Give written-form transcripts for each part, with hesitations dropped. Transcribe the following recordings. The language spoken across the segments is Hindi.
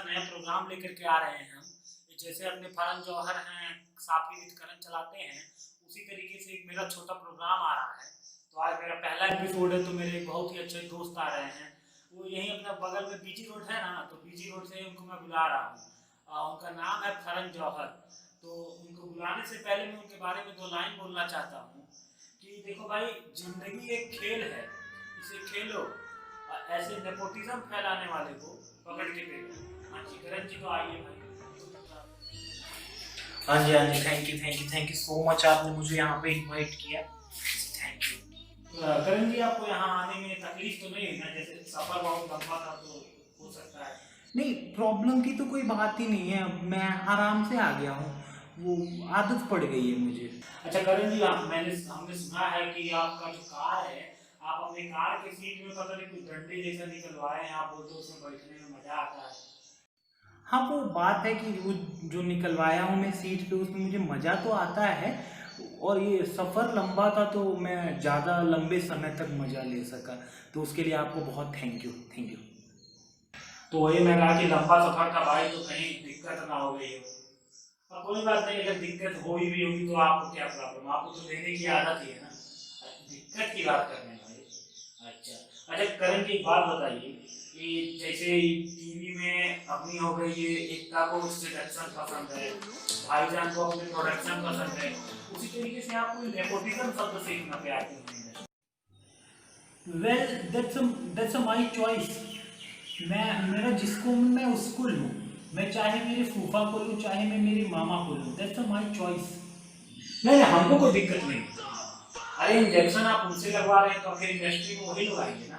नया प्रोग्राम लेकर के आ रहे हैं हम। जैसे अपने फरहान जौहर हैं, साफी विद करण चलाते हैं, उसी तरीके से एक मेरा छोटा प्रोग्राम आ रहा है। तो आज मेरा पहला एपिसोड है, तो मेरे बहुत ही अच्छे दोस्त आ रहे हैं। वो यहीं अपना बगल में बीजी रोड है ना, तो बीजी रोड से उनको मैं बुला रहा हूँ। उनका नाम है फरहान जौहर। तो उनको बुलाने से पहले मैं उनके बारे में 2 लाइन बोलना चाहता हूँ कि देखो भाई, जिंदगी एक खेल है, इसे खेलो। ऐसे नेपोटिज्म फैलाने वाले को पकड़ के फेंको। हाँ जी, करण जी तो आइए भाई। हाँ जी, हाँ जी, थैंक यू सो मच, आपने मुझे यहाँ पे इनवाइट किया। Thank you. करण जी, आपको यहाँ आने में तकलीफ तो नहीं है ना? जैसे सफर बहुत लंबा था तो हो सकता है। नहीं, प्रॉब्लम की तो कोई बात ही नहीं है। मैं आराम से आ गया हूँ, वो आदत पड़ गई है मुझे। अच्छा करण जी, हमने सुना है कि आपका जो कार है, आप अपने कार के सीट में पता नहीं कुछ डंडे जैसा निकलवाए हैं, आप बोलते हो उसमें बैठने में मजा आता है। हाँ, वो बात है कि वो जो निकलवाया हूँ मैं सीट पे, उसमें मुझे मज़ा तो आता है। और ये सफ़र लंबा था तो मैं ज़्यादा लंबे समय तक मज़ा ले सका, तो उसके लिए आपको बहुत थैंक यू। तो वही मैं कहा कि लंबा सफर का भाई, तो कहीं दिक्कत ना हो गई हो। और कोई बात नहीं, अगर दिक्कत हो ही भी होगी तो आपको क्या प्रॉब्लम, आपको तो लेने की आदत ही है ना, दिक्कत की बात करने भाई। अच्छा अच्छा, करण की एक बात बताइए कि जैसे टीवी में अपनी हो गई ये एकता को सिलेक्शन पसंद है, भाईजान को अपने प्रोडक्शन पसंद है, उसी तरीके से आपको नेपोटिज्म शब्द सीखना पे आती है। Well, that's my choice. मेरा जिसको मैं उसको लूँ। मैं चाहे मेरे फूफा को लूँ, चाहे मैं मेरी मामा को लूँ, दैट्स माई चॉइस। नहीं, हमको कोई दिक्कत नहीं। अरे इंजेक्शन आप उनसे लगवा रहे हैं तो फिर इंडस्ट्री में वही लगाएंगे ना।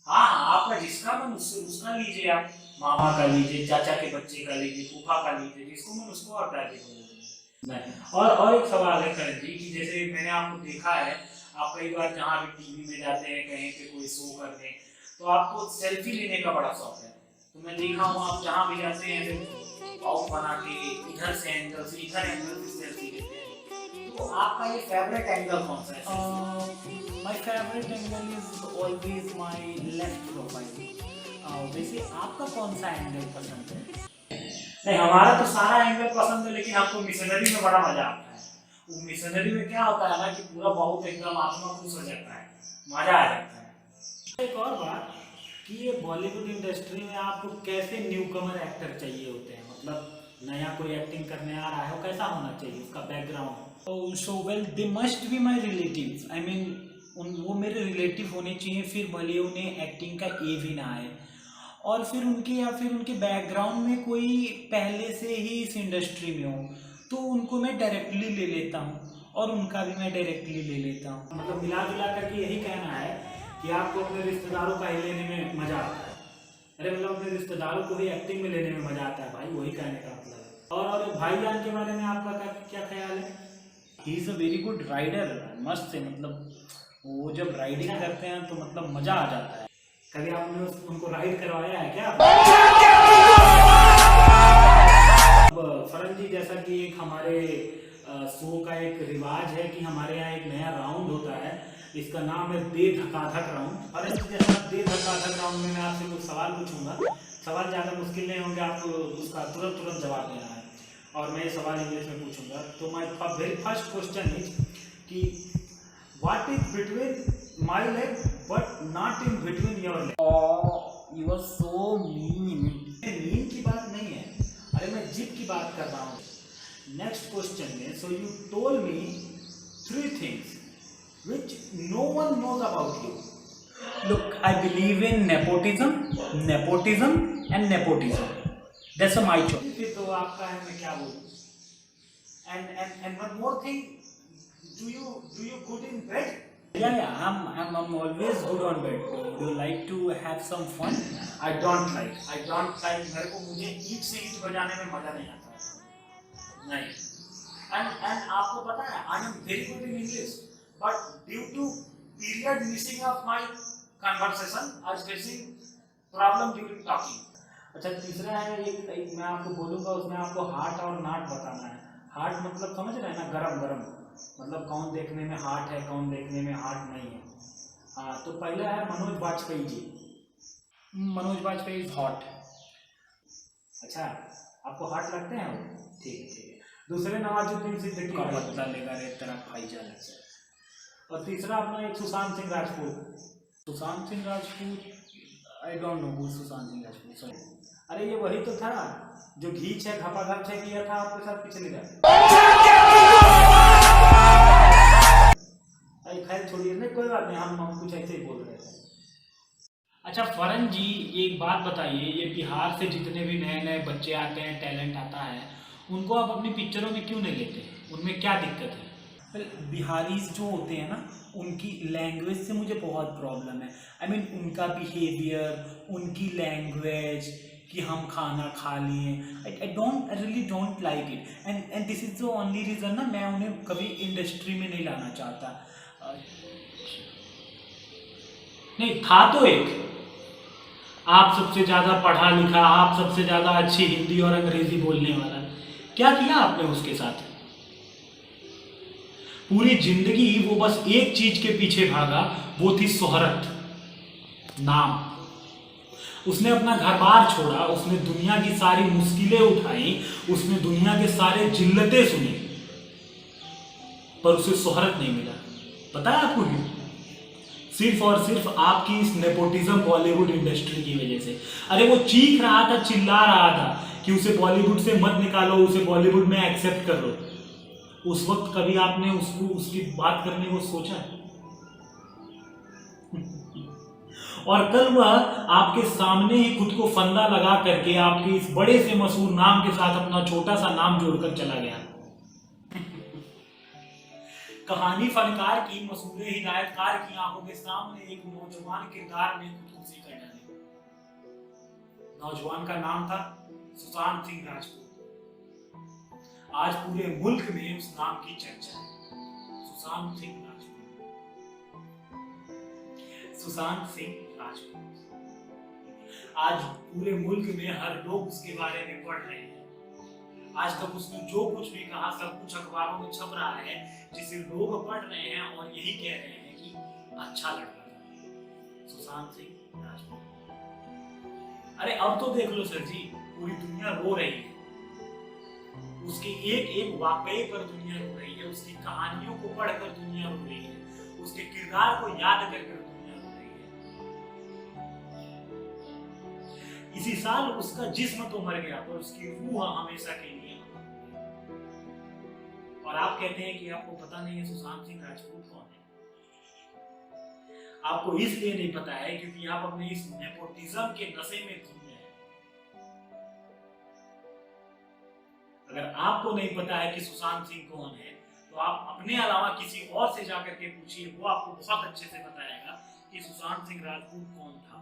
हाँ हाँ, आपका जिसका मन उससे उसका लीजिए, आप मामा का लीजिए, चाचा के बच्चे का लीजिए, फूफा का लीजिए, जिसको मन उसको आप डालिए। नहीं, और एक सवाल है करण जी, कि जैसे मैंने आपको देखा है, आप कई बार जहाँ भी टीवी में जाते हैं, कहीं पे कोई शो करने, तो आपको सेल्फी लेने का बड़ा शौक है। तो मैं देखा हूँ आप जहाँ भी जाते हैं पाउच बना के इधर से एंगल से इधर एंगल से सेल्फी लेते हैं। तो आपका ये फेवरेट एंगल कौन सा है? My favourite angle is always my left profile. वैसे आपका कौन सा एंगल पसंद है? नहीं, हमारा तो सारा एंगल पसंद है, लेकिन आपको मिशनरी में बड़ा मजा आता है। वो मिशनरी में क्या होता है ना कि पूरा बहुत एकदम आत्मा खुश हो जाता है, मजा आ जाता है। एक और बात कि ये बॉलीवुड इंडस्ट्री में आपको कैसे न्यूकमर एक्टर चाहिए होते हैं, मतलब नया कोई एक्टिंग करने आ रहा है, वो कैसा होना चाहिए, उसका background? So well, they must be my relatives. I mean वो मेरे रिलेटिव होने चाहिए, फिर भले उन्हें एक्टिंग का ए भी ना आए। और फिर उनके या फिर उनके बैकग्राउंड में कोई पहले से ही इस इंडस्ट्री में हो, तो उनको मैं डायरेक्टली ले लेता हूँ और उनका भी मैं डायरेक्टली ले लेता हूँ। मतलब मिला जुला करके यही कहना है कि आपको अपने रिश्तेदारों का ही लेने में मजा आता है। अरे मतलब अपने रिश्तेदारों को ही एक्टिंग में लेने में मजा आता है भाई, वही कहने का मतलब है। और भाईजान के बारे में आपका क्या क्या ख्याल है? He is a very good rider, मस्त है। मतलब वो जब राइडिंग करते हैं तो मतलब मज़ा आ जाता है। कभी आपने उनको राइड करवाया है क्या? अब फरन जी, जैसा कि एक हमारे शो का एक रिवाज है कि हमारे यहाँ एक नया राउंड होता है, इसका नाम है दे धकाधक राउंड। फरन जी, जैसा दे धकाधक राउंड में मैं आपसे कुछ सवाल पूछूंगा। सवाल ज़्यादा मुश्किल नहीं होंगे, आपको उसका तुरंत तुरंत जवाब देना है। और मैं ये सवाल इंग्लिश में पूछूंगा। तो my very first question is कि what is between my leg but not in between your leg? You are so mean. Mean की बात नहीं है, अरे मैं जिप की बात कर रहा हूँ। नेक्स्ट क्वेश्चन में, so you told me 3 things which no one knows about you. Look, I believe in nepotism and nepotism. That's my choice. फिर तो आपका है, मैं क्या बोलूँ? And one more thing, do you good in bed? Yeah, I'm always good on bed. Do you like to have some fun? I don't like. मेरे को मुझे ईट से ईट बजाने में मजा नहीं आता नहीं। And आपको पता है, I am very good in English, but due to period missing of my conversation, I was facing problem during talking. अच्छा, तीसरा है एक मैं आपको बोलूँगा, उसमें आपको हार्ट और नाट बताना है। हार्ट मतलब समझ रहे हैं ना, गरम गरम, मतलब कौन देखने में हार्ट है, कौन देखने में हार्ट नहीं है। हाँ, तो पहला है Manoj Vajpayee ji. Manoj Bajpayee is hot. अच्छा, आपको हॉट लगते हैं वो? ठीक है ठीक है। दूसरे नवाजुद्दीन सिद्दीकी का बदला लेगा रे तेरा भाईजान से। और तीसरा अपना एक Sushant Singh Rajput. Sushant Singh Rajput, I don't know who Sushant Singh Rajput, sorry. अरे ये वही तो था जो घी छे घपाघप छे किया था आपके साथ पिछली रात। अरे खैर छोड़िए, नहीं कोई बात नहीं, हम कुछ ऐसे ही बोल रहे थे। अच्छा फरन जी, एक बात बताइए, ये बिहार से जितने भी नए नए बच्चे आते हैं, टैलेंट आता है, उनको आप अपनी पिक्चरों में क्यों नहीं लेते? उनमें क्या दिक्कत है? बिहारीज जो होते हैं ना, उनकी लैंग्वेज से मुझे बहुत प्रॉब्लम है। आई मीन उनका बिहेवियर, उनकी लैंग्वेज, कि हम खाना खा लिए, I really don't like it, and this is the only reason ना मैं उन्हें कभी इंडस्ट्री में नहीं लाना चाहता। नहीं था तो एक, आप सबसे ज़्यादा पढ़ा लिखा, आप सबसे ज़्यादा अच्छी हिंदी और अंग्रेजी बोलने वाला, क्या किया आपने उसके साथ? पूरी जिंदगी वो बस एक चीज के पीछे भागा, वो थी शोहरत, नाम। उसने अपना घर बार छोड़ा, उसने दुनिया की सारी मुश्किलें उठाई, उसने दुनिया के सारे जिल्लतें सुनी, पर उसे शोहरत नहीं मिला। पता है आपको क्यों? सिर्फ और सिर्फ आपकी इस नेपोटिज्म बॉलीवुड इंडस्ट्री की वजह से। अरे वो चीख रहा था, चिल्ला रहा था कि उसे बॉलीवुड से मत निकालो, उसे बॉलीवुड में एक्सेप्ट कर लो। उस वक्त कभी आपने उसको उसकी बात करने को सोचा? और कल वह आपके सामने ही खुद को फंदा लगा करके आपके इस बड़े से मशहूर नाम के साथ अपना छोटा सा नाम जोड़कर चला गया। कहानी फनकार की, मशहूर हिदायतकार की आंखों के सामने एक नौजवान किरदार ने खुदकुशी कर डाली। नौजवान का नाम था सुशांत सिंह राजपूत। आज पूरे मुल्क में उस नाम की चर्चा है, सुशांत सिंह राजपूत। सुशांत सिंह राजपूत आज पूरे मुल्क में हर लोग उसके बारे में पढ़ रहे हैं। आज तक उसने जो कुछ भी कहा सब कुछ अखबारों में छप रहा है, जिसे लोग पढ़ रहे हैं और यही कह रहे हैं कि अच्छा लड़का था सुशांत सिंह राजपूत। अरे अब तो देख लो सर जी, पूरी दुनिया रो रही है, उसके एक एक वाकये पर दुनिया रो रही है, उसकी कहानियों को पढ़कर दुनिया रो रही है, उसके किरदार को याद कर दुनिया रो रही है। इसी साल उसका जिस्म तो मर गया, पर उसकी रूह हमेशा के लिए। और आप कहते हैं कि आपको पता नहीं है सुशांत सिंह राजपूत कौन है? आपको इसलिए नहीं पता है क्योंकि आप अपने इस नेपोटिज्म के नशे में धुन हैं। अगर आपको नहीं पता है कि सुशांत सिंह कौन है, तो आप अपने अलावा किसी और से जाकर के पूछिए, वो आपको बहुत अच्छे से बताएगा कि सुशांत सिंह राजपूत कौन था।